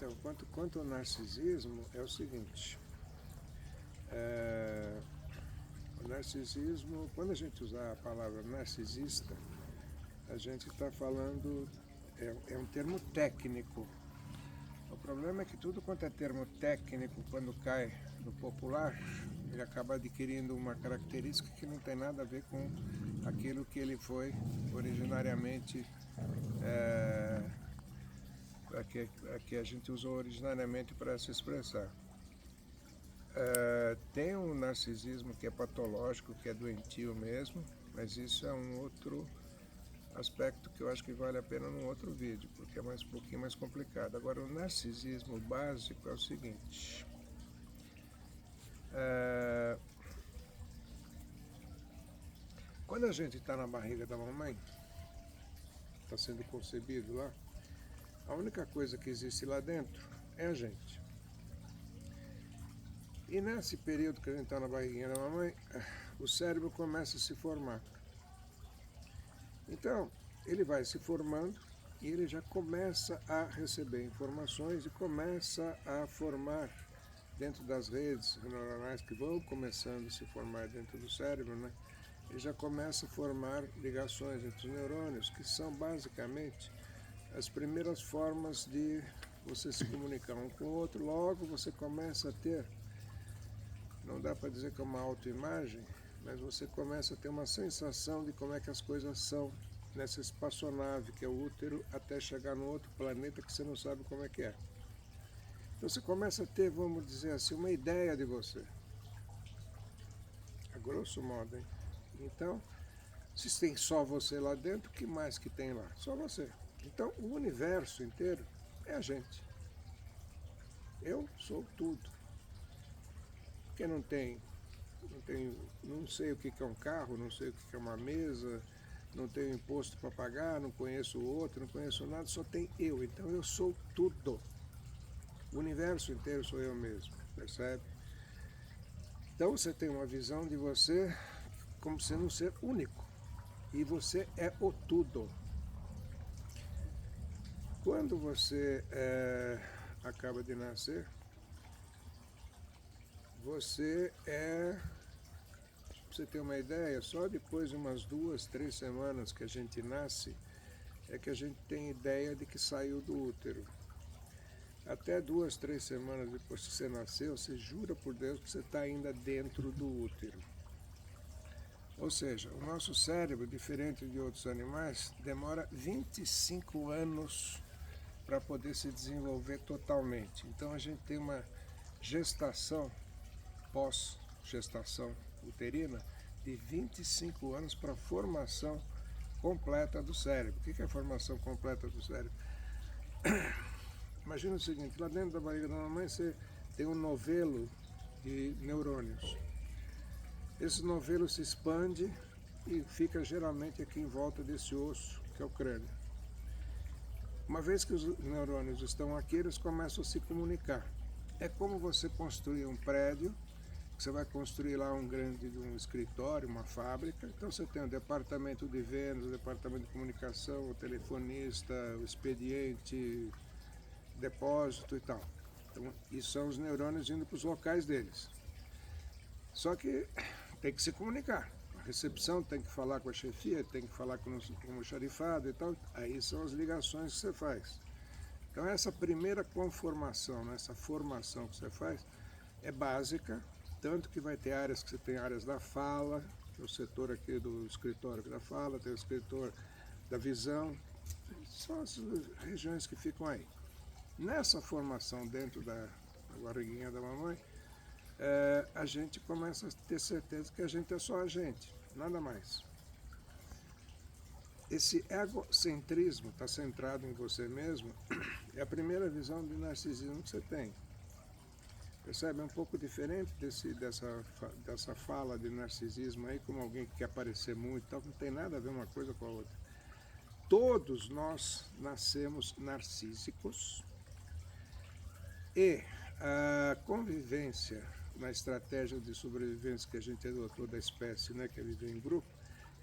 Então, quanto ao narcisismo, é o seguinte, o narcisismo, quando a gente usar a palavra narcisista, a gente está falando, é um termo técnico. O problema é que tudo quanto é termo técnico, quando cai no popular, ele acaba adquirindo uma característica que não tem nada a ver com aquilo que ele foi originariamente, que a gente usou originariamente para se expressar. Tem um narcisismo que é patológico, que é doentio mesmo, mas isso é um outro aspecto que eu acho que vale a pena num outro vídeo, porque é um pouquinho mais complicado. Agora, o narcisismo básico é o seguinte, quando a gente está na barriga da mamãe, está sendo concebido lá, a única coisa que existe lá dentro é a gente. E nesse período que a gente está na barriguinha da mamãe, o cérebro começa a se formar. Então, ele vai se formando e ele já começa a receber informações e começa a formar dentro das redes neuronais que vão começando a se formar dentro do cérebro, né? Ele já começa a formar ligações entre os neurônios, que são basicamente as primeiras formas de você se comunicar um com o outro. Logo você começa a ter, não dá para dizer que é uma autoimagem, mas você começa a ter uma sensação de como é que as coisas são nessa espaçonave que é o útero, até chegar no outro planeta que você não sabe como é que é. Então você começa a ter, vamos dizer assim, uma ideia de você. A grosso modo, hein? Então, se tem só você lá dentro, o que mais que tem lá? Só você. Então, o universo inteiro é a gente. Eu sou tudo. Porque não sei o que é um carro, não sei o que é uma mesa, não tenho imposto para pagar, não conheço o outro, não conheço nada, só tem eu. Então eu sou tudo. O universo inteiro sou eu mesmo, percebe? Então você tem uma visão de você como sendo um ser único. E você é o tudo. Quando você acaba de nascer, você é, pra você ter uma ideia, só depois de umas 2, 3 semanas que a gente nasce, é que a gente tem ideia de que saiu do útero. Até 2, 3 semanas depois que você nasceu, você jura por Deus que você está ainda dentro do útero. Ou seja, o nosso cérebro, diferente de outros animais, demora 25 anos para poder se desenvolver totalmente. Então a gente tem uma gestação, pós-gestação uterina, de 25 anos para a formação completa do cérebro. O que é a formação completa do cérebro? Imagina o seguinte, lá dentro da barriga da mamãe você tem um novelo de neurônios. Esse novelo se expande e fica geralmente aqui em volta desse osso, que é o crânio. Uma vez que os neurônios estão aqui, eles começam a se comunicar. É como você construir um prédio, você vai construir lá um escritório, uma fábrica. Então você tem o departamento de vendas, o departamento de comunicação, o telefonista, o expediente, depósito e tal. Então, isso são os neurônios indo para os locais deles. Só que tem que se comunicar. A recepção tem que falar com a chefia, tem que falar com o xarifado e tal. Aí são as ligações que você faz. Então essa primeira conformação, né, essa formação que você faz, é básica, tanto que vai ter áreas que você tem áreas da fala, que é o setor aqui do escritório da fala, tem o escritor da visão, são as regiões que ficam aí. Nessa formação dentro da barriguinha da mamãe, a gente começa a ter certeza que a gente é só a gente, nada mais. Esse egocentrismo, está centrado em você mesmo, é a primeira visão de narcisismo que você tem. Percebe? É um pouco diferente dessa fala de narcisismo aí, como alguém que quer aparecer muito, tal, não tem nada a ver uma coisa com a outra. Todos nós nascemos narcísicos e a convivência na estratégia de sobrevivência que a gente adotou da espécie, né, que é viver em grupo,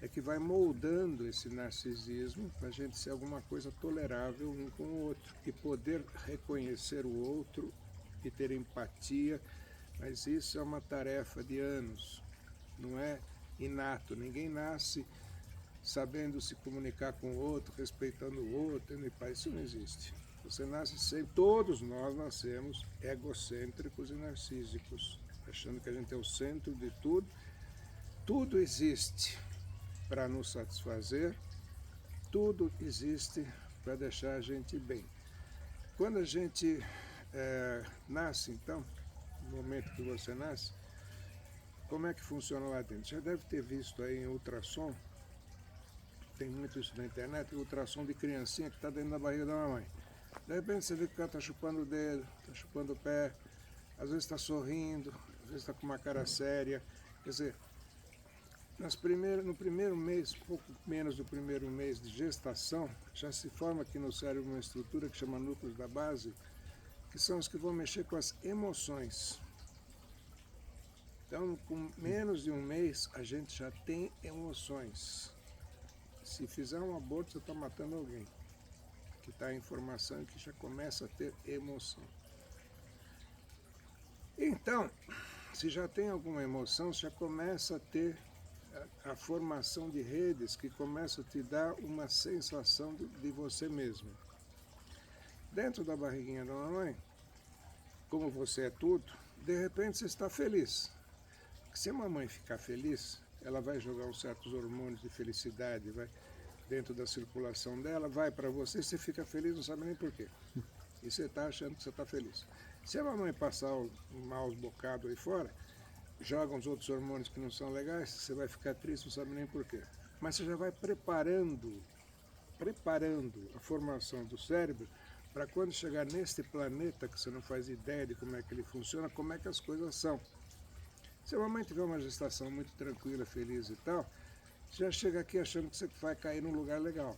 é que vai moldando esse narcisismo para a gente ser alguma coisa tolerável um com o outro e poder reconhecer o outro e ter empatia, mas isso é uma tarefa de anos, não é inato. Ninguém nasce sabendo se comunicar com o outro, respeitando o outro, isso não existe. Você nasce sempre, todos nós nascemos egocêntricos e narcísicos, achando que a gente é o centro de tudo. Tudo existe para nos satisfazer, tudo existe para deixar a gente bem. Quando a gente nasce, então, no momento que você nasce, como é que funciona lá dentro? Já deve ter visto aí em ultrassom, tem muito isso na internet, ultrassom de criancinha que está dentro da barriga da mamãe. De repente você vê que o cara está chupando o dedo, está chupando o pé, às vezes está sorrindo, às vezes está com uma cara séria. Quer dizer, no primeiro mês, pouco menos do primeiro mês de gestação, já se forma aqui no cérebro uma estrutura que chama núcleos da base, que são os que vão mexer com as emoções. Então, com menos de um mês, a gente já tem emoções. Se fizer um aborto, você está matando alguém, que está em formação e que já começa a ter emoção. Então, se já tem alguma emoção, já começa a ter a formação de redes que começa a te dar uma sensação de você mesmo. Dentro da barriguinha da mamãe, como você é tudo, de repente você está feliz. Se a mamãe ficar feliz, ela vai jogar uns certos hormônios de felicidade, vai dentro da circulação dela, vai para você, você fica feliz, não sabe nem por quê. E você está achando que você está feliz. Se a mamãe passar maus bocados aí fora, joga uns outros hormônios que não são legais, você vai ficar triste, não sabe nem por quê. Mas você já vai preparando a formação do cérebro para quando chegar neste planeta, que você não faz ideia de como é que ele funciona, como é que as coisas são. Se a mamãe tiver uma gestação muito tranquila, feliz e tal, você já chega aqui achando que você vai cair num lugar legal.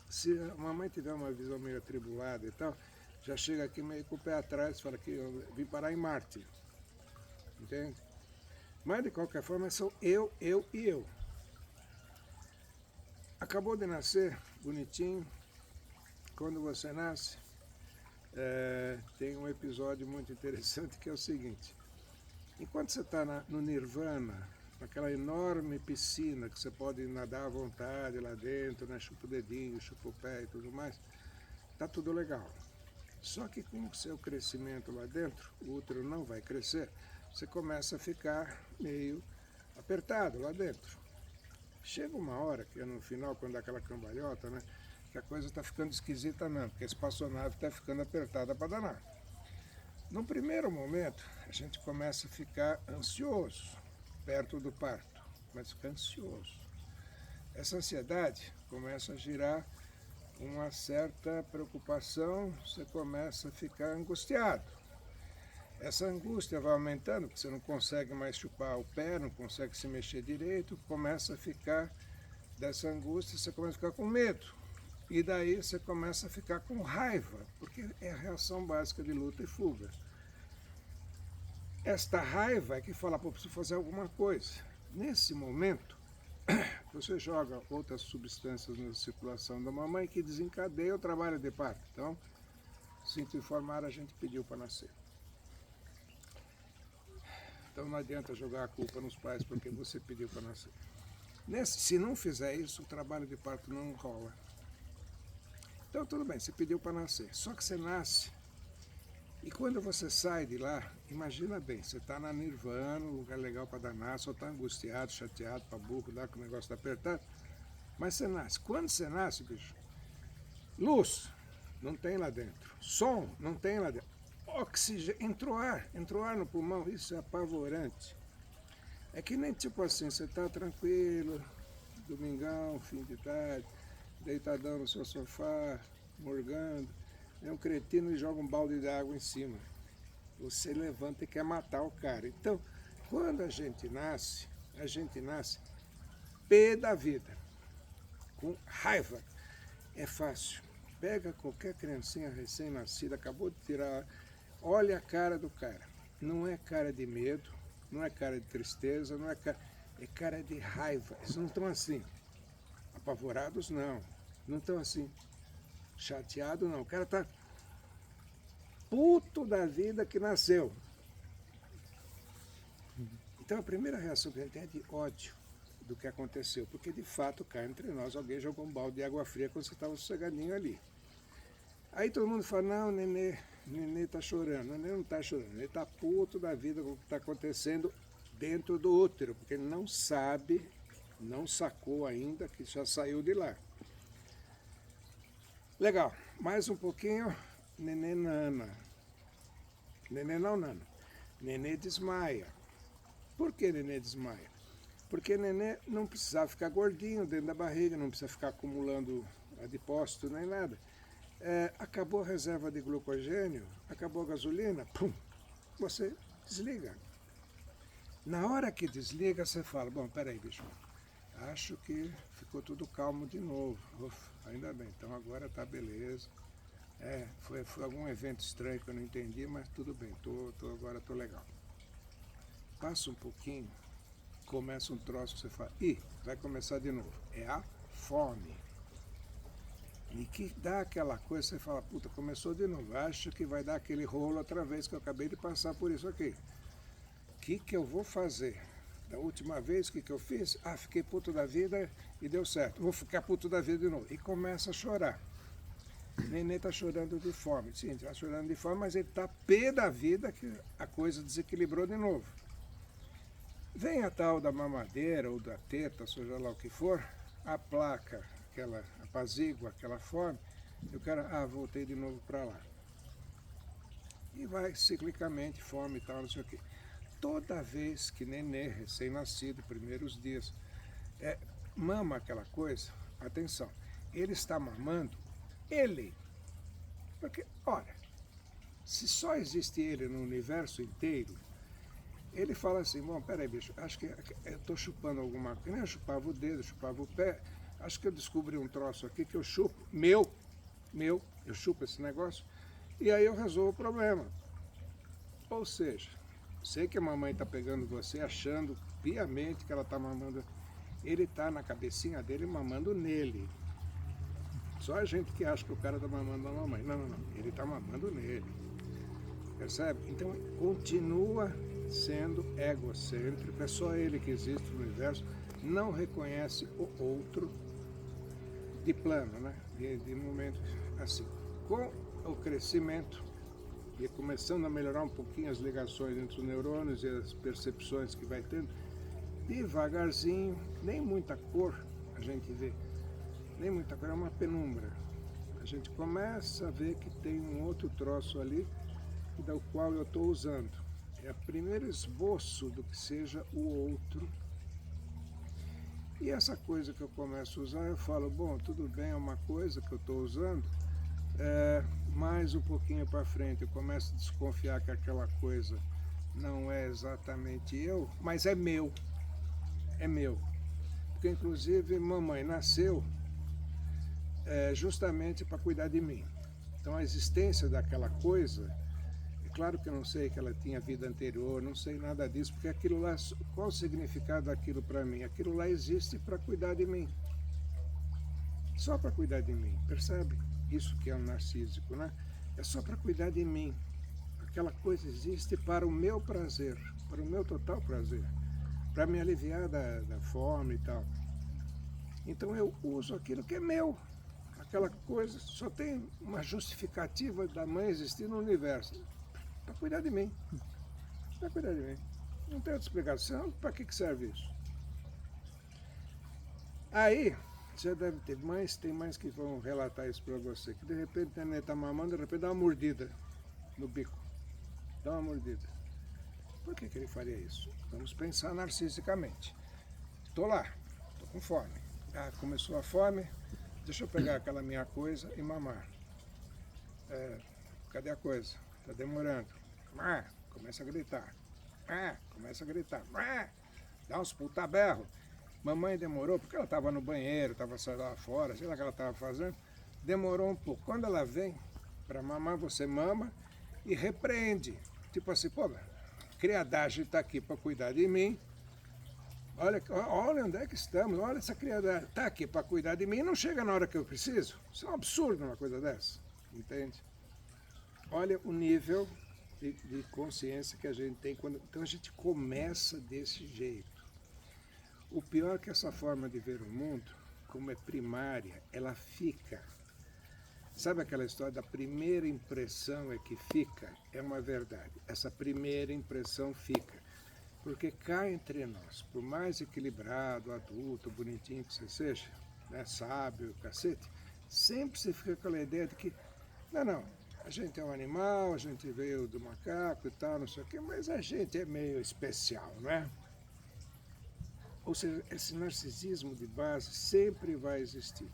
Se a mamãe tiver uma visão meio atribulada e tal, já chega aqui meio com o pé atrás e fala que eu vim parar em Marte. Entende? Mas de qualquer forma são eu e eu. Acabou de nascer, bonitinho. Quando você nasce, tem um episódio muito interessante que é o seguinte. Enquanto você está no nirvana, naquela enorme piscina que você pode nadar à vontade lá dentro, né? Chupa o dedinho, chupa o pé e tudo mais, tá tudo legal. Só que com o seu crescimento lá dentro, o útero não vai crescer, você começa a ficar meio apertado lá dentro. Chega uma hora, que é no final, quando dá aquela cambalhota, né? Que a coisa está ficando esquisita mesmo, porque a espaçonave está ficando apertada para danar. No primeiro momento, a gente começa a ficar ansioso, perto do parto, mas fica ansioso. Essa ansiedade começa a girar uma certa preocupação, você começa a ficar angustiado. Essa angústia vai aumentando, porque você não consegue mais chupar o pé, não consegue se mexer direito, começa a ficar dessa angústia, você começa a ficar com medo. E daí você começa a ficar com raiva, porque é a reação básica de luta e fuga. Esta raiva é que fala, pô, preciso fazer alguma coisa. Nesse momento, você joga outras substâncias na circulação da mamãe que desencadeia o trabalho de parto. Então, sinto informar, a gente pediu para nascer. Então não adianta jogar a culpa nos pais porque você pediu para nascer. Se não fizer isso, o trabalho de parto não rola. Então tudo bem, você pediu para nascer. Só que você nasce. E quando você sai de lá, imagina bem, você está na nirvana, um lugar legal para danar, só está angustiado, chateado, para burro, lá que o negócio está apertado. Mas você nasce. Quando você nasce, bicho, luz não tem lá dentro. Som não tem lá dentro. Oxigênio, entrou ar no pulmão, isso é apavorante. É que nem tipo assim, você está tranquilo, domingão, fim de tarde, deitadão no seu sofá, morgando, vem um cretino e joga um balde de água em cima. Você levanta e quer matar o cara. Então, quando a gente nasce pé da vida, com raiva. É fácil. Pega qualquer criancinha recém-nascida, acabou de tirar, olha a cara do cara. Não é cara de medo, não é cara de tristeza, não é cara... é cara de raiva. Eles não estão assim, apavorados não, não estão assim, chateados não. O cara está puto da vida que nasceu. Então a primeira reação que ele tem é de ódio do que aconteceu, porque de fato cá entre nós alguém jogou um balde de água fria quando você estava sossegadinho ali. Aí todo mundo fala, não, Nenê está chorando. Nenê não está chorando, ele está puto da vida com o que está acontecendo dentro do útero, porque ele não sabe, não sacou ainda que já saiu de lá. Legal, mais um pouquinho, Nenê nana. Nenê não nana. Nenê desmaia. Por que Nenê desmaia? Porque Nenê não precisava ficar gordinho dentro da barriga, não precisa ficar acumulando adipócito nem nada. Acabou a reserva de glucogênio, acabou a gasolina, pum, você desliga. Na hora que desliga, você fala, bom, peraí, bicho, acho que ficou tudo calmo de novo. Ufa, ainda bem, então agora tá beleza. Foi algum evento estranho que eu não entendi, mas tudo bem, agora tô legal. Passa um pouquinho, começa um troço que você fala, vai começar de novo. É a fome. E que dá aquela coisa, você fala, puta, começou de novo, acho que vai dar aquele rolo outra vez que eu acabei de passar por isso aqui. O que eu vou fazer? Da última vez, o que eu fiz? Fiquei puto da vida e deu certo. Vou ficar puto da vida de novo. E começa a chorar. Nenê está chorando de fome. Sim, está chorando de fome, mas ele está pé da vida que a coisa desequilibrou de novo. Vem a tal da mamadeira ou da teta, seja lá o que for, a placa, aquela apazigua, aquela fome, e o cara, voltei de novo para lá. E vai ciclicamente, fome e tal, não sei o quê. Toda vez que Nenê, recém-nascido, primeiros dias, mama aquela coisa, atenção, ele está mamando ele. Porque, olha, se só existe ele no universo inteiro, ele fala assim, bom, peraí, bicho, acho que eu estou chupando alguma coisa, nem eu chupava o dedo, eu chupava o pé, acho que eu descobri um troço aqui que eu chupo, meu, eu chupo esse negócio, e aí eu resolvo o problema. Ou seja, sei que a mamãe está pegando você achando piamente que ela está mamando, ele está na cabecinha dele mamando nele. Só a gente que acha que o cara está mamando a mamãe. Não, ele está mamando nele. Percebe? Então continua sendo egocêntrico, é só ele que existe no universo, não reconhece o outro de plano, né? De momento assim. Com o crescimento e começando a melhorar um pouquinho as ligações entre os neurônios e as percepções que vai tendo, devagarzinho, nem muita cor a gente vê, nem muita cor, é uma penumbra. A gente começa a ver que tem um outro troço ali, do qual eu estou usando. É o primeiro esboço do que seja o outro. E essa coisa que eu começo a usar, eu falo, bom, tudo bem, é uma coisa que eu estou usando, mais um pouquinho para frente eu começo a desconfiar que aquela coisa não é exatamente eu, mas é meu. É meu. Porque inclusive mamãe nasceu justamente para cuidar de mim. Então a existência daquela coisa, é claro que eu não sei que ela tinha vida anterior, não sei nada disso, porque aquilo lá, qual o significado daquilo para mim? Aquilo lá existe para cuidar de mim. Só para cuidar de mim, percebe? Isso que é um narcísico, né? É só para cuidar de mim. Aquela coisa existe para o meu prazer, para o meu total prazer, para me aliviar da fome e tal. Então eu uso aquilo que é meu. Aquela coisa só tem uma justificativa da mãe existir no universo. Para cuidar de mim. Para cuidar de mim. Não tem outra explicação. Para que serve isso? Aí, você deve ter mães, tem mães que vão relatar isso para você, que de repente a neném está mamando, de repente dá uma mordida no bico. Dá uma mordida. Por que ele faria isso? Vamos pensar narcisicamente. Estou lá, estou com fome. Começou a fome, deixa eu pegar aquela minha coisa e mamar. Cadê a coisa? Está demorando. Começa a gritar. Começa a gritar. Dá uns puta berro. Mamãe demorou, porque ela estava no banheiro, estava lá fora, sei lá o que ela estava fazendo. Demorou um pouco. Quando ela vem para mamar, você mama e repreende. Tipo assim, pô, a criadagem está aqui para cuidar de mim. Olha onde é que estamos, olha essa criatura está aqui para cuidar de mim e não chega na hora que eu preciso. Isso é um absurdo uma coisa dessa, entende? Olha o nível de consciência que a gente tem quando. Então a gente começa desse jeito. O pior é que essa forma de ver o mundo, como é primária, ela fica. Sabe aquela história da primeira impressão é que fica? É uma verdade. Essa primeira impressão fica. Porque cá entre nós, por mais equilibrado, adulto, bonitinho que você seja, né, sábio, cacete, sempre você fica com a ideia de que, não, a gente é um animal, a gente veio do macaco e tal, não sei o quê, mas a gente é meio especial, não é? Ou seja, esse narcisismo de base sempre vai existir.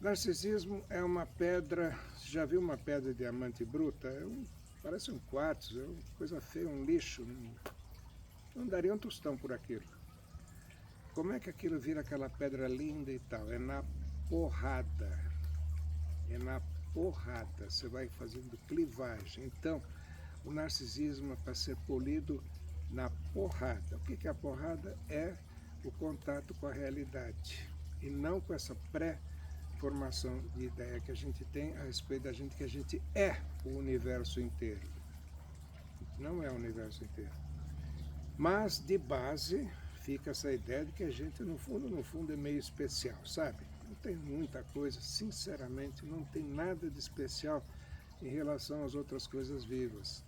Narcisismo é uma pedra, você já viu uma pedra de diamante bruta? Parece um quartzo, é uma coisa feia, um lixo, não daria um tostão por aquilo. Como é que aquilo vira aquela pedra linda e tal? É na porrada. É na porrada. Você vai fazendo clivagem. Então, o narcisismo é para ser polido na porrada. O que é a porrada? É o contato com a realidade. E não com essa pré-formação de ideia que a gente tem a respeito da gente, que a gente é o universo inteiro. Não é o universo inteiro. Mas, de base, fica essa ideia de que a gente, no fundo, é meio especial, sabe? Não tem muita coisa, sinceramente, não tem nada de especial em relação às outras coisas vivas.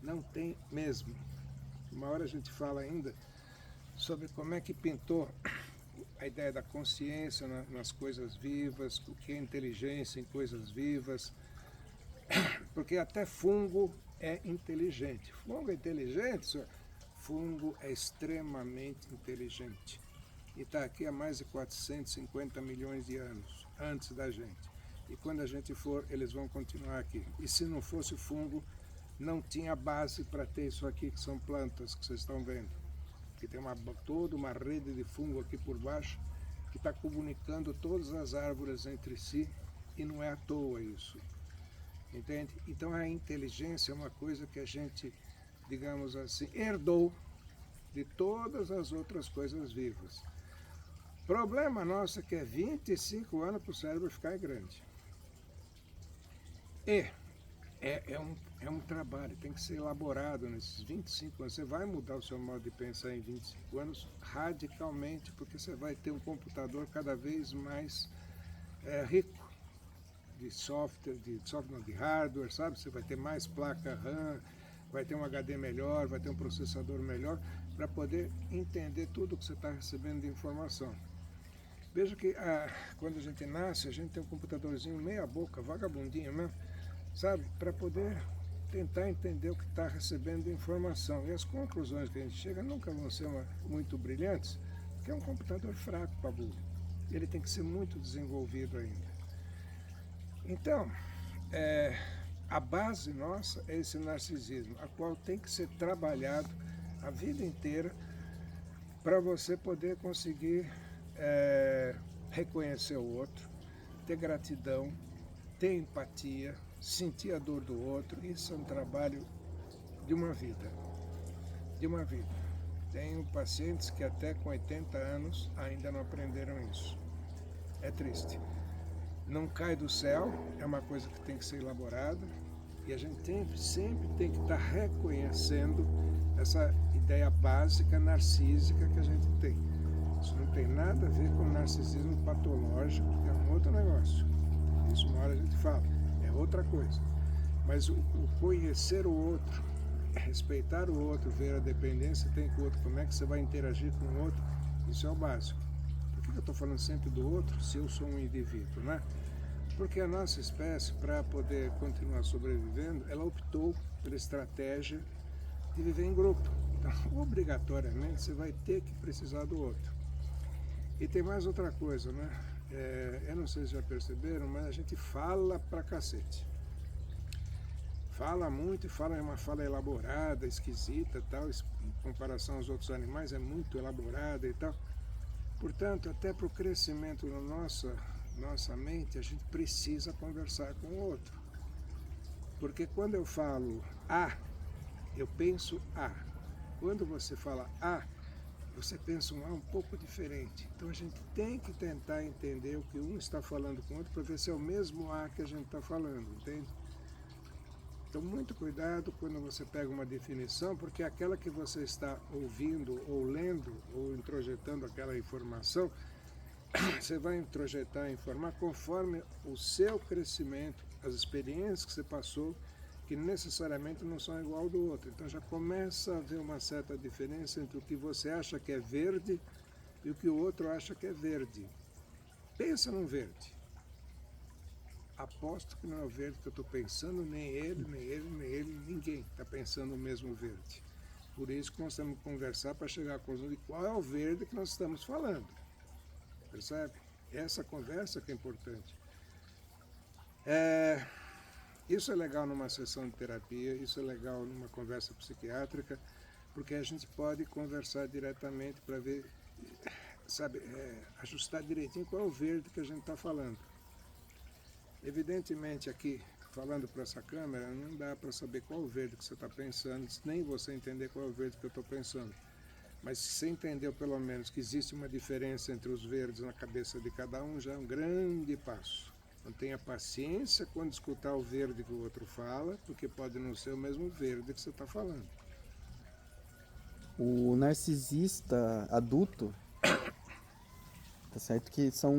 Não tem mesmo. Uma hora a gente fala ainda sobre como é que pintou a ideia da consciência nas coisas vivas, o que é inteligência em coisas vivas, porque até fungo é inteligente. Fungo é inteligente, senhor? Fungo é extremamente inteligente e está aqui há mais de 450 milhões de anos antes da gente. E quando a gente for, eles vão continuar aqui. E se não fosse o fungo, não tinha base para ter isso aqui, que são plantas que vocês estão vendo. Que tem toda uma rede de fungo aqui por baixo, que está comunicando todas as árvores entre si, e não é à toa isso. Entende? Então a inteligência é uma coisa que a gente, digamos assim, herdou de todas as outras coisas vivas. Problema nosso é que é 25 anos para o cérebro ficar grande. E é um trabalho, tem que ser elaborado nesses 25 anos. Você vai mudar o seu modo de pensar em 25 anos radicalmente, porque você vai ter um computador cada vez mais rico de software, de hardware, sabe? Você vai ter mais placa RAM, vai ter um HD melhor, vai ter um processador melhor, para poder entender tudo que você está recebendo de informação. Veja que quando a gente nasce, a gente tem um computadorzinho meia boca, vagabundinho mesmo, sabe? Para poder tentar entender o que está recebendo de informação. E as conclusões que a gente chega nunca vão ser muito brilhantes, porque é um computador fraco para burro. Ele tem que ser muito desenvolvido ainda. Então, a base nossa é esse narcisismo, a qual tem que ser trabalhado a vida inteira para você poder conseguir reconhecer o outro, ter gratidão, ter empatia, sentir a dor do outro. Isso é um trabalho de uma vida, Tenho pacientes que até com 80 anos ainda não aprenderam isso. É triste. Não cai do céu, é uma coisa que tem que ser elaborada, e a gente sempre tem que estar reconhecendo essa ideia básica narcísica que a gente tem. Isso não tem nada a ver com narcisismo patológico, que é um outro negócio. Isso uma hora a gente fala, é outra coisa. Mas o conhecer o outro, respeitar o outro, ver a dependência que tem com o outro, como é que você vai interagir com o outro, isso é o básico. Por que eu estou falando sempre do outro se eu sou um indivíduo, né? Porque a nossa espécie, para poder continuar sobrevivendo, ela optou pela estratégia de viver em grupo. Então, obrigatoriamente, você vai ter que precisar do outro. E tem mais outra coisa, né? Eu não sei se já perceberam, mas a gente fala pra cacete. Fala muito e fala uma fala elaborada, esquisita, tal, em comparação aos outros animais, é muito elaborada e tal. Portanto, até para o crescimento da nossa mente, a gente precisa conversar com o outro. Porque quando eu falo A, eu penso A. Quando você fala A, você pensa um A um pouco diferente. Então a gente tem que tentar entender o que um está falando com o outro para ver se é o mesmo A que a gente está falando, entende? Então muito cuidado quando você pega uma definição, porque aquela que você está ouvindo ou lendo ou introjetando aquela informação, você vai introjetar e informar conforme o seu crescimento, as experiências que você passou, que necessariamente não são igual ao do outro. Então já começa a haver uma certa diferença entre o que você acha que é verde e o que o outro acha que é verde. Pensa num verde. Aposto que não é o verde que eu estou pensando, nem ele, ninguém está pensando o mesmo verde. Por isso que nós temos que conversar para chegar à conclusão de qual é o verde que nós estamos falando. Percebe? Essa conversa que é importante. Isso é legal numa sessão de terapia, isso é legal numa conversa psiquiátrica, porque a gente pode conversar diretamente para ver, sabe, ajustar direitinho qual é o verde que a gente está falando. Evidentemente aqui, falando para essa câmera, não dá para saber qual é o verde que você está pensando, nem você entender qual é o verde que eu estou pensando. Mas se você entendeu pelo menos que existe uma diferença entre os verdes na cabeça de cada um, já é um grande passo. Então tenha paciência quando escutar o verde que o outro fala, porque pode não ser o mesmo verde que você está falando. O narcisista adulto, tá certo que são...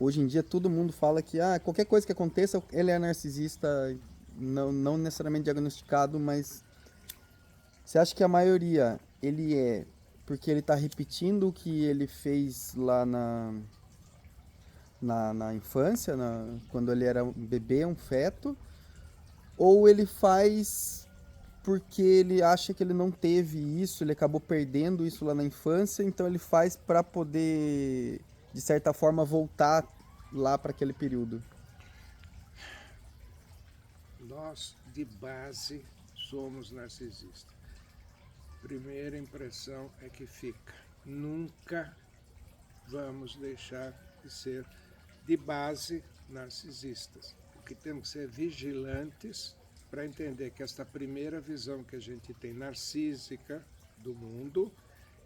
hoje em dia todo mundo fala que qualquer coisa que aconteça, ele é narcisista, não necessariamente diagnosticado, mas você acha que a maioria ele é porque ele está repetindo o que ele fez lá na infância, quando ele era um bebê, um feto, ou ele faz porque ele acha que ele não teve isso, ele acabou perdendo isso lá na infância, então ele faz para poder, de certa forma, voltar lá para aquele período? Nós, de base, somos narcisistas. Primeira impressão é que fica. Nunca vamos deixar de ser, de base, narcisistas. O que temos que ser vigilantes para entender que esta primeira visão que a gente tem narcísica do mundo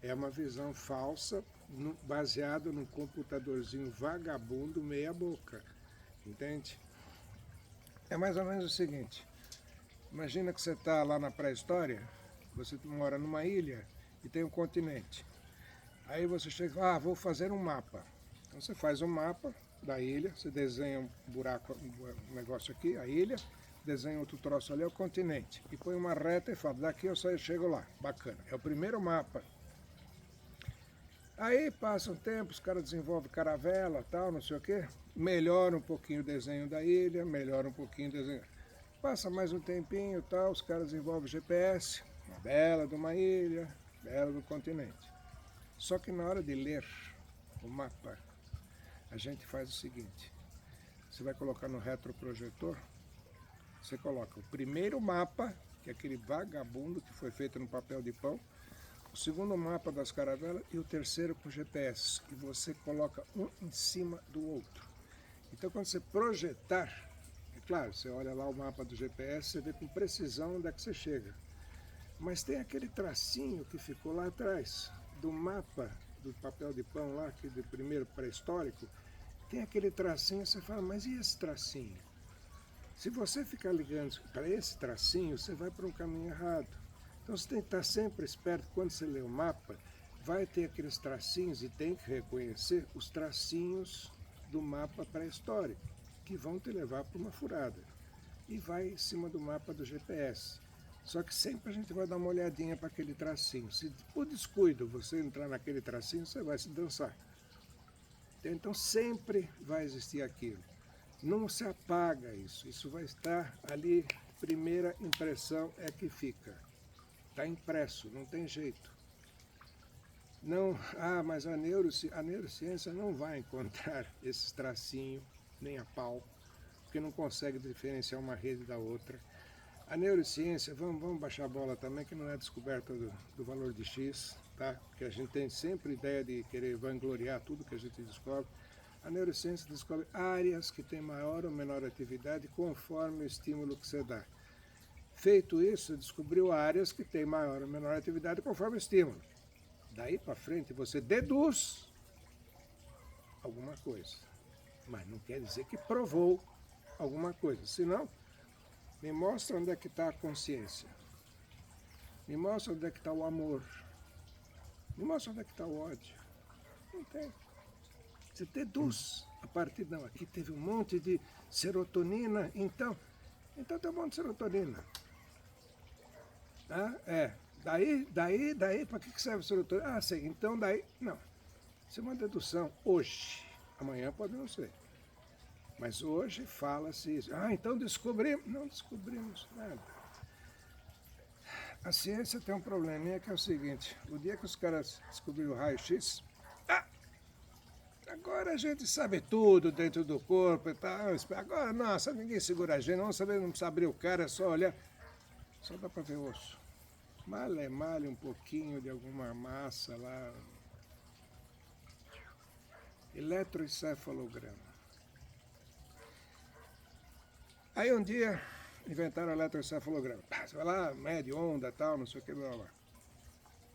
é uma visão falsa, baseada num computadorzinho vagabundo meia boca, entende? É mais ou menos o seguinte, imagina que você está lá na pré-história, você mora numa ilha e tem um continente. Aí você chega, vou fazer um mapa. Então você faz um mapa da ilha, você desenha um buraco, um negócio aqui, a ilha, desenha outro troço ali, é o continente. E põe uma reta e fala, daqui eu chego lá. Bacana. É o primeiro mapa. Aí passa um tempo, os caras desenvolvem caravela, tal, não sei o quê. Melhora um pouquinho o desenho da ilha, melhora um pouquinho o desenho. Passa mais um tempinho, tal, os caras desenvolvem GPS, uma bela de uma ilha, bela do continente. Só que na hora de ler o mapa, a gente faz o seguinte, você vai colocar no retroprojetor, você coloca o primeiro mapa, que é aquele vagabundo que foi feito no papel de pão, o segundo mapa das caravelas e o terceiro com GPS, e você coloca um em cima do outro. Então quando você projetar, é claro, você olha lá o mapa do GPS, você vê com precisão onde é que você chega. Mas tem aquele tracinho que ficou lá atrás, do mapa do papel de pão lá, que do primeiro pré-histórico, tem aquele tracinho, você fala, mas e esse tracinho? Se você ficar ligando para esse tracinho, você vai para um caminho errado. Então você tem que estar sempre esperto, quando você lê o mapa, vai ter aqueles tracinhos e tem que reconhecer os tracinhos do mapa pré-histórico, que vão te levar para uma furada. E vai em cima do mapa do GPS. Só que sempre a gente vai dar uma olhadinha para aquele tracinho. Se por descuido você entrar naquele tracinho, você vai se dançar. Então sempre vai existir aquilo. Não se apaga isso. Isso vai estar ali. Primeira impressão é que fica. Está impresso, não tem jeito. Não, mas a neurociência não vai encontrar esses tracinhos, nem a pau, porque não consegue diferenciar uma rede da outra. A neurociência, vamos baixar a bola também, que não é descoberta do valor de X, tá? Porque a gente tem sempre ideia de querer vangloriar tudo que a gente descobre. A neurociência descobre áreas que têm maior ou menor atividade conforme o estímulo que você dá. Feito isso, descobriu áreas que têm maior ou menor atividade conforme o estímulo. Daí para frente você deduz alguma coisa. Mas não quer dizer que provou alguma coisa. Senão, me mostra onde é que está a consciência. Me mostra onde é que está o amor. Me mostra onde é que está o ódio. Não tem. Você deduz a partir não. Aqui teve um monte de serotonina, então tem um monte de serotonina. Ah, daí, para que serve a serotonina? Ah, sei, então daí, não. Isso é uma dedução hoje. Amanhã pode não ser. Mas hoje fala-se isso. Ah, então descobrimos. Não descobrimos nada. A ciência tem um probleminha que é o seguinte. O dia que os caras descobriram o raio-x, agora a gente sabe tudo dentro do corpo e tal. Agora, nossa, ninguém segura a gente. Não saber, não precisa abrir o cara, é só olhar. Só dá para ver osso. Male um pouquinho de alguma massa lá. Eletroencefalograma. Aí um dia inventaram o eletroencefalograma. Você vai lá, mede onda, tal, não sei o que, blá blá.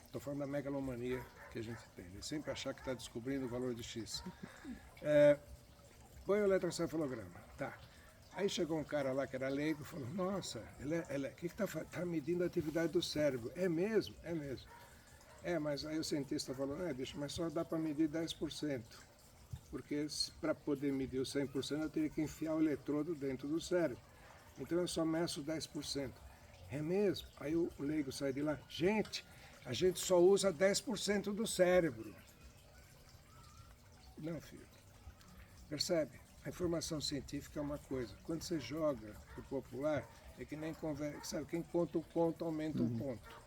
Estou falando da megalomania que a gente tem. De sempre achar que está descobrindo o valor de X. Põe o eletroencefalograma. Tá. Aí chegou um cara lá que era leigo e falou, nossa, o que está medindo a atividade do cérebro? É mesmo? É mesmo. Mas aí o cientista falou, bicho, mas só dá para medir 10%. Porque para poder medir o 100% eu teria que enfiar o eletrodo dentro do cérebro. Então eu só meço 10%. É mesmo? Aí o leigo sai de lá, gente, a gente só usa 10% do cérebro. Não, filho. Percebe? A informação científica é uma coisa. Quando você joga o popular, é que nem conversa. Sabe, quem conta um conto aumenta um ponto.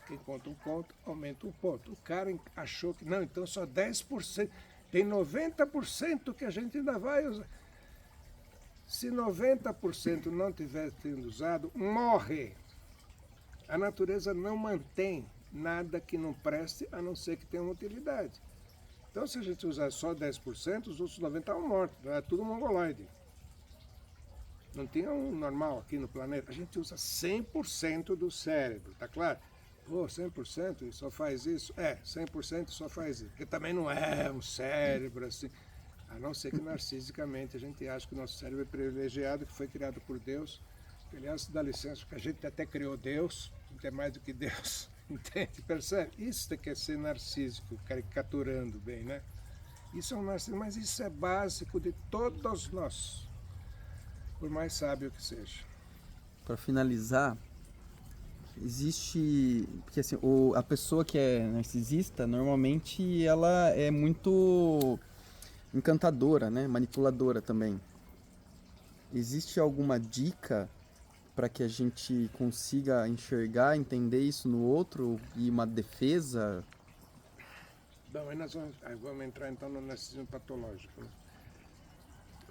Quem conta um conto aumenta um ponto. O cara achou que, não, então só 10%. Tem 90% que a gente ainda vai usar. Se 90% não tiver sendo usado, morre. A natureza não mantém nada que não preste, a não ser que tenha uma utilidade. Então, se a gente usar só 10%, os outros 90% estavam mortos. É tudo mongoloide. Não tinha um normal aqui no planeta. A gente usa 100% do cérebro, tá claro? 100% e só faz isso? 100% só faz isso. Porque também não é um cérebro assim. A não ser que narcisicamente a gente acha que o nosso cérebro é privilegiado, que foi criado por Deus. Aliás, dá licença, que a gente até criou Deus, não é mais do que Deus. Entende? Percebe? Isso é que é ser narcísico, caricaturando bem, né? Isso é um narcisismo, mas isso é básico de todos nós, por mais sábio que seja. Para finalizar, existe, porque assim, a pessoa que é narcisista, normalmente ela é muito encantadora, né? Manipuladora também. Existe alguma dica para que a gente consiga enxergar, entender isso no outro e uma defesa? Bom, aí nós vamos entrar então no narcisismo patológico. Né?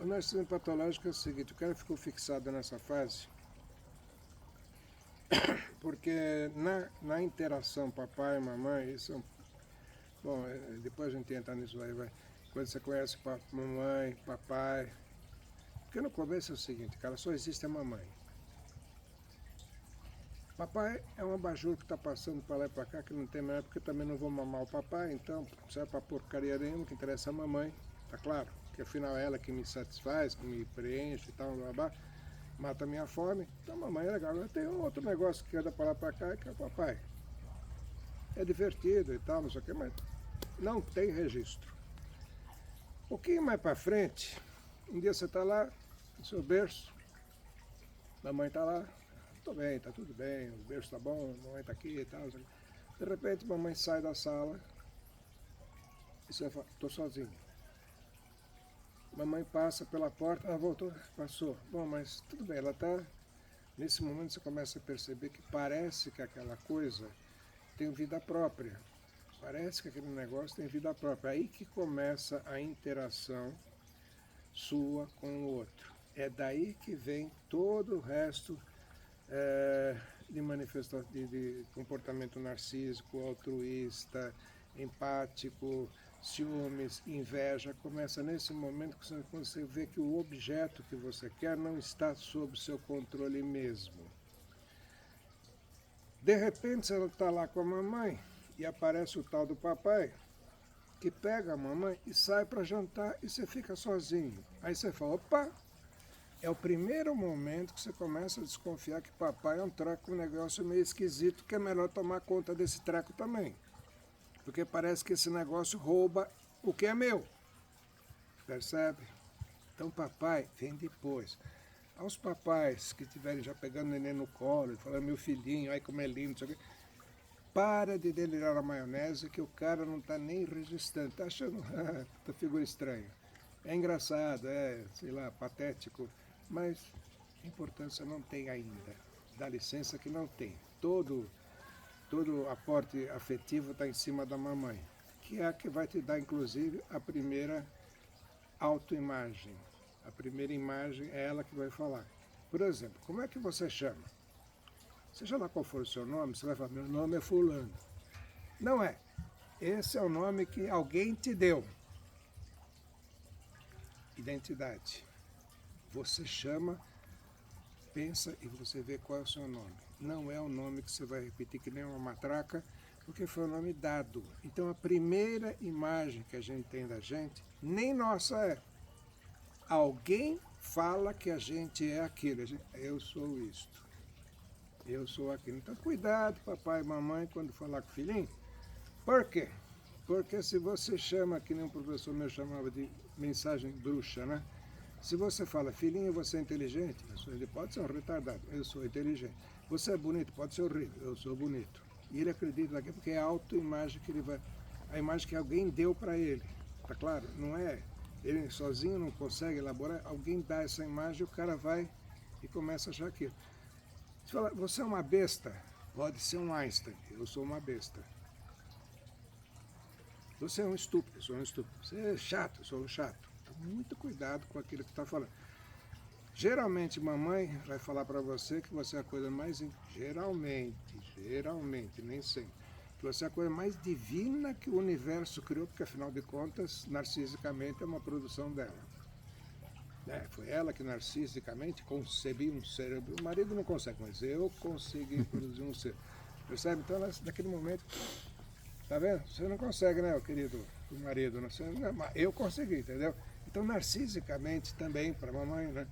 O narcisismo patológico é o seguinte, o cara ficou fixado nessa fase porque na interação papai e mamãe, isso é bom, depois a gente entra nisso aí, vai. Quando você conhece mamãe, papai, porque no começo é o seguinte, cara, só existe a mamãe. Papai é um abajur que está passando para lá e para cá, que não tem mais, porque também não vou mamar o papai, então não serve para porcaria nenhuma, que interessa a mamãe, tá claro? Que afinal é ela que me satisfaz, que me preenche e tal, blá, blá, mata a minha fome, então a mamãe é legal. Agora tem um outro negócio que anda para lá para cá, que é o papai. É divertido e tal, não sei o que, mas não tem registro. Um pouquinho mais para frente, um dia você está lá, no seu berço, mamãe está lá, tô bem, tá tudo bem, o berço tá bom, a mamãe tá aqui e tal. De repente, mamãe sai da sala e você fala, tô sozinho. Mamãe passa pela porta, ela voltou, passou. Bom, mas tudo bem, ela tá... Nesse momento você começa a perceber que parece que aquela coisa tem vida própria. Parece que aquele negócio tem vida própria. Aí que começa a interação sua com o outro. É daí que vem todo o resto de manifestação de comportamento narcísico, altruísta, empático, ciúmes, inveja. Começa nesse momento que você vê que o objeto que você quer não está sob seu controle mesmo. De repente você está lá com a mamãe e aparece o tal do papai, que pega a mamãe e sai para jantar e você fica sozinho. Aí você fala, opa, é o primeiro momento que você começa a desconfiar que papai é um treco, um negócio meio esquisito, que é melhor tomar conta desse treco também. Porque parece que esse negócio rouba o que é meu. Percebe? Então papai vem depois. Aos papais que estiverem já pegando o neném no colo, falando, meu filhinho, ai como é lindo, não sei o quê. Para de delirar a maionese que o cara não está nem registrando, está achando a figura estranha. É engraçado, é, sei lá, patético, mas importância não tem ainda. Dá licença que não tem. Todo aporte afetivo está em cima da mamãe, que é a que vai te dar, inclusive, a primeira autoimagem. A primeira imagem é ela que vai falar. Por exemplo, como é que você chama? Seja lá qual for o seu nome, você vai falar, meu nome é fulano. Não é. Esse é o nome que alguém te deu. Identidade. Você chama, pensa e você vê qual é o seu nome. Não é o nome que você vai repetir que nem uma matraca, porque foi o nome dado. Então a primeira imagem que a gente tem da gente, nem nossa é. Alguém fala que a gente é aquilo. Eu sou isto. Eu sou aquilo. Então cuidado, papai e mamãe, quando falar com o filhinho. Por quê? Porque se você chama, que nem um professor meu chamava de mensagem bruxa, né? Se você fala, filhinho, você é inteligente, ele pode ser um retardado, eu sou inteligente. Você é bonito, pode ser horrível, eu sou bonito. E ele acredita naquilo porque é a autoimagem que ele vai, a imagem que alguém deu para ele. Tá claro? Não é, ele sozinho não consegue elaborar, alguém dá essa imagem e o cara vai e começa a achar aquilo. Você fala, você é uma besta, pode ser um Einstein, eu sou uma besta. Você é um estúpido, eu sou um estúpido. Você é chato, eu sou um chato. Então, muito cuidado com aquilo que está falando. Geralmente, mamãe vai falar para você que você é a coisa mais... Geralmente, nem sempre. Que você é a coisa mais divina que o universo criou, porque, afinal de contas, narcisicamente é uma produção dela. Foi ela que, narcisicamente, concebeu um ser. O marido não consegue, mas eu consegui produzir um ser. Percebe? Então, naquele momento... Tá vendo? Você não consegue, né, querido marido? Eu consegui, entendeu? Então, narcisicamente também, para a mamãe, né?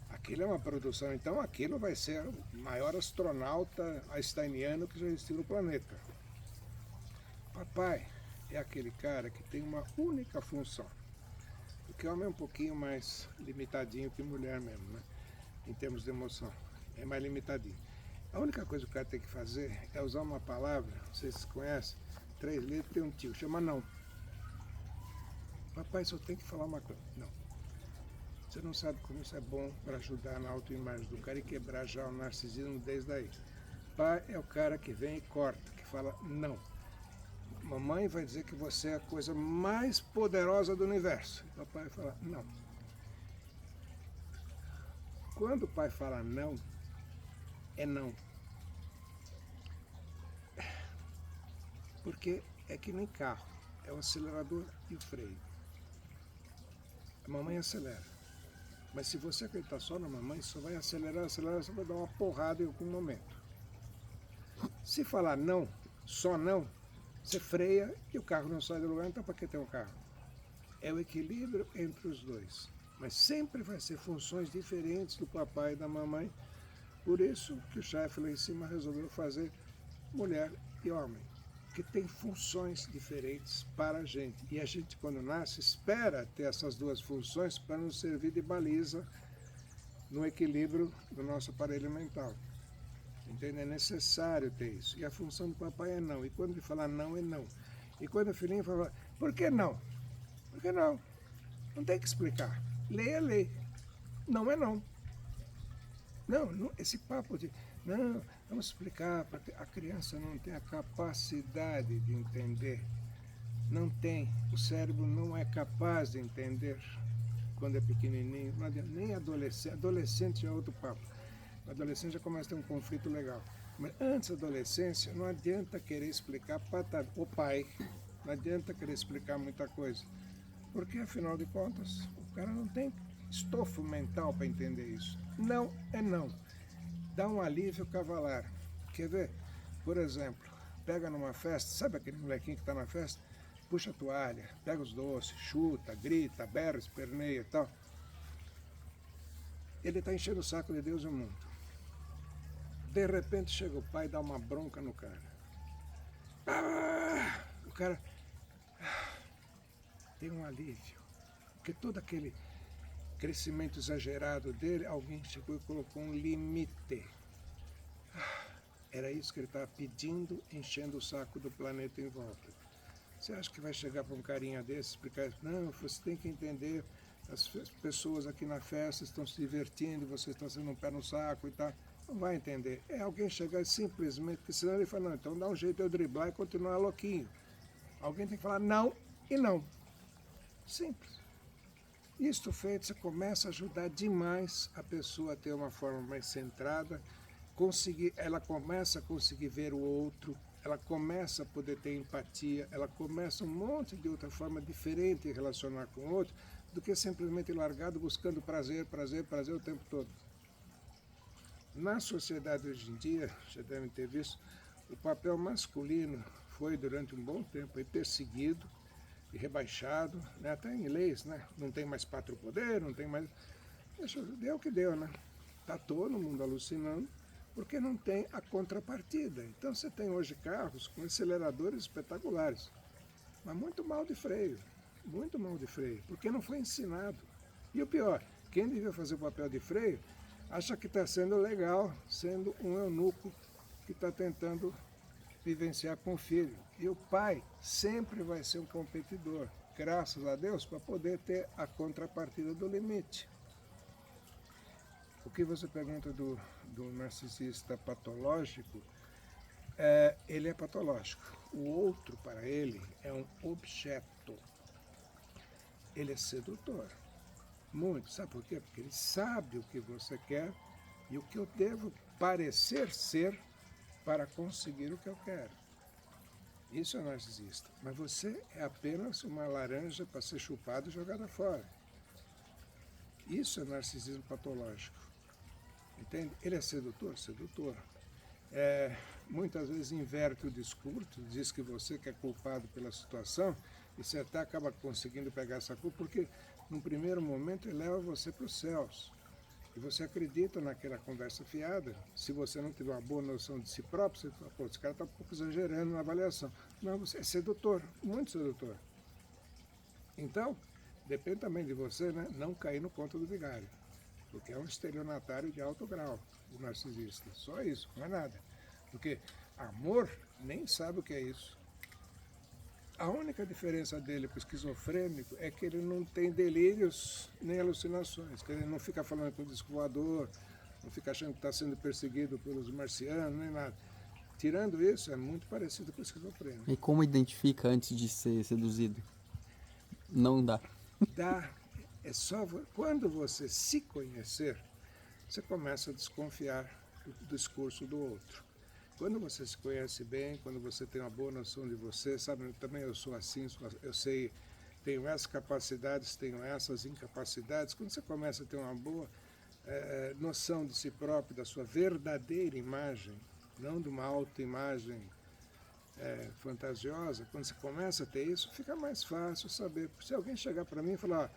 Aquilo é uma produção, então aquilo vai ser o maior astronauta einsteiniano que já existiu no planeta. Papai é aquele cara que tem uma única função. Porque homem é um pouquinho mais limitadinho que mulher mesmo, né? Em termos de emoção. É mais limitadinho. A única coisa que o cara tem que fazer é usar uma palavra, vocês conhecem, 3 letras, tem um tio, chama não. Papai só tem que falar uma coisa, não. Você não sabe como isso é bom para ajudar na autoimagem do cara e quebrar já o narcisismo desde aí. Pai é o cara que vem e corta, que fala não. Mamãe vai dizer que você é a coisa mais poderosa do universo. Papai fala não. Quando o pai fala não, é não. Porque é que nem carro, é o acelerador e o freio. A mamãe acelera. Mas se você acreditar só na mamãe, só vai acelerar, você vai dar uma porrada em algum momento. Se falar não, só não, você freia e o carro não sai do lugar, então para que ter um carro? É o equilíbrio entre os dois. Mas sempre vai ser funções diferentes do papai e da mamãe. Por isso que o chefe lá em cima resolveu fazer mulher e homem, que tem funções diferentes para a gente. E a gente, quando nasce, espera ter essas duas funções para nos servir de baliza no equilíbrio do nosso aparelho mental. Entende? É necessário ter isso. E a função do papai é não. E quando ele falar não, é não. E quando o filhinho fala, por que não? Por que não? Não tem que explicar. Lei é lei. Não é não. Não, esse papo de... Não, vamos explicar, porque a criança não tem a capacidade de entender. Não tem. O cérebro não é capaz de entender quando é pequenininho. Não adianta, nem adolescente. Adolescente já é outro papo. O adolescente já começa a ter um conflito legal. Mas antes da adolescência, não adianta querer explicar para o pai. Não adianta querer explicar muita coisa. Porque, afinal de contas, o cara não tem estofo mental para entender isso. Não é não. Dá um alívio cavalar. Quer ver? Por exemplo, pega numa festa, sabe aquele molequinho que está na festa? Puxa a toalha, pega os doces, chuta, grita, berra, esperneia e tal. Ele está enchendo o saco de Deus e o mundo. De repente chega o pai e dá uma bronca no cara. O cara tem um alívio. Porque todo aquele crescimento exagerado dele, alguém chegou e colocou um limite. Era isso que ele estava pedindo, enchendo o saco do planeta em volta. Você acha que vai chegar para um carinha desse e explicar, não, você tem que entender, as pessoas aqui na festa estão se divertindo, você está sendo um pé no saco e tal. Não vai entender. É alguém chegar e simplesmente, porque senão ele fala, não, então dá um jeito de eu driblar e continuar louquinho. Alguém tem que falar não e não. Simples. Isto feito, você começa a ajudar demais a pessoa a ter uma forma mais centrada, ela começa a conseguir ver o outro, ela começa a poder ter empatia, ela começa um monte de outra forma diferente de relacionar com o outro, do que simplesmente largado buscando prazer, prazer, prazer o tempo todo. Na sociedade hoje em dia, já devem ter visto, o papel masculino foi durante um bom tempo perseguido e rebaixado, né? Até em leis, né? Não tem mais pátrio poder, não tem mais... Deu o que deu, né? Está todo mundo alucinando, porque não tem a contrapartida. Então você tem hoje carros com aceleradores espetaculares, mas muito mal de freio, porque não foi ensinado. E o pior, quem devia fazer o papel de freio, acha que está sendo legal, sendo um eunuco que está tentando vivenciar com o filho. E o pai sempre vai ser um competidor, graças a Deus, para poder ter a contrapartida do limite. O que você pergunta do narcisista patológico, ele é patológico. O outro, para ele, é um objeto. Ele é sedutor. Muito. Sabe por quê? Porque ele sabe o que você quer e o que eu devo parecer ser para conseguir o que eu quero. Isso é narcisista. Mas você é apenas uma laranja para ser chupada e jogada fora. Isso é narcisismo patológico. Entende? Ele é sedutor? Sedutor. Muitas vezes inverte o discurso, diz que você que é culpado pela situação, e você até acaba conseguindo pegar essa culpa, porque num primeiro momento ele leva você para os céus. E você acredita naquela conversa fiada. Se você não tiver uma boa noção de si próprio, você fala, pô, esse cara está um pouco exagerando na avaliação. Não, você é sedutor, muito sedutor. Então, depende também de você, né, não cair no conto do vigário. Porque é um estelionatário de alto grau, o narcisista. Só isso, não é nada. Porque amor nem sabe o que é isso. A única diferença dele para o esquizofrênico é que ele não tem delírios nem alucinações, que ele não fica falando com o disco voador, não fica achando que está sendo perseguido pelos marcianos, nem nada. Tirando isso, é muito parecido com o esquizofrênico. E como identifica antes de ser seduzido? Não dá. É só quando você se conhecer, você começa a desconfiar do discurso do outro. Quando você se conhece bem, quando você tem uma boa noção de você, sabe, também eu sou assim, eu sei, tenho essas capacidades, tenho essas incapacidades. Quando você começa a ter uma boa noção de si próprio, da sua verdadeira imagem, não de uma autoimagem fantasiosa, quando você começa a ter isso, fica mais fácil saber. Se alguém chegar para mim e falar,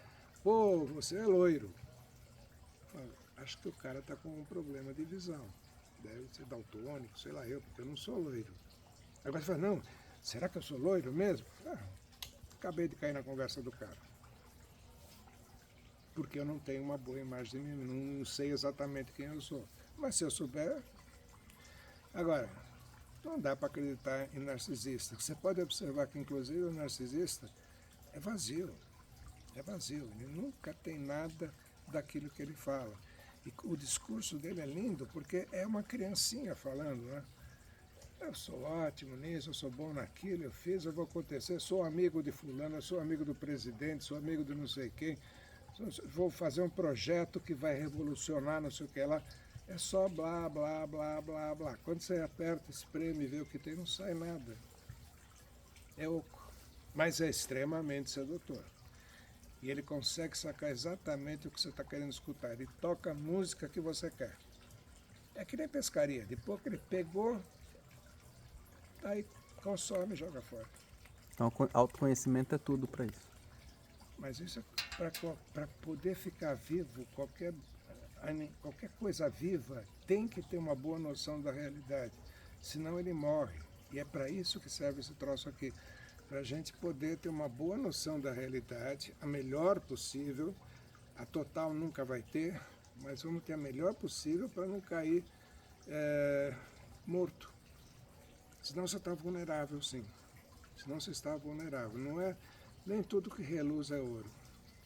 pô, você é loiro, eu falo, acho que o cara está com um problema de visão. Deve ser daltônico, sei lá eu, porque eu não sou loiro. Agora você fala, não, será que eu sou loiro mesmo? Acabei de cair na conversa do cara. Porque eu não tenho uma boa imagem de mim, não sei exatamente quem eu sou. Mas se eu souber... Agora, não dá para acreditar em narcisista. Você pode observar que, inclusive, o narcisista é vazio. É vazio, ele nunca tem nada daquilo que ele fala. E o discurso dele é lindo porque é uma criancinha falando, né? Eu sou ótimo nisso, eu sou bom naquilo, eu fiz, eu vou acontecer, sou amigo de fulano, eu sou amigo do presidente, sou amigo de não sei quem, vou fazer um projeto que vai revolucionar não sei o que lá. É só blá, blá, blá, blá, blá. Quando você aperta, espreme e vê o que tem, não sai nada. É oco, mas é extremamente sedutor. E ele consegue sacar exatamente o que você está querendo escutar. Ele toca a música que você quer. É que nem pescaria. Depois que ele pegou, aí consome e joga fora. Então, autoconhecimento é tudo para isso. Mas isso é para poder ficar vivo, qualquer coisa viva tem que ter uma boa noção da realidade, senão ele morre. E é para isso que serve esse troço aqui, para a gente poder ter uma boa noção da realidade, a melhor possível. A total nunca vai ter, mas vamos ter a melhor possível para não cair morto. Senão você está vulnerável, sim. Senão você está vulnerável. Não é nem tudo que reluz é ouro.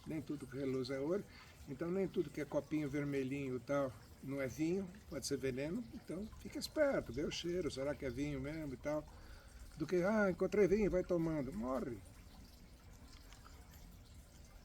Nem tudo que reluz é ouro. Então nem tudo que é copinho vermelhinho e tal não é vinho, pode ser veneno. Então fica esperto, vê o cheiro, será que é vinho mesmo e tal. Do que, encontrei vinho, vai tomando. Morre.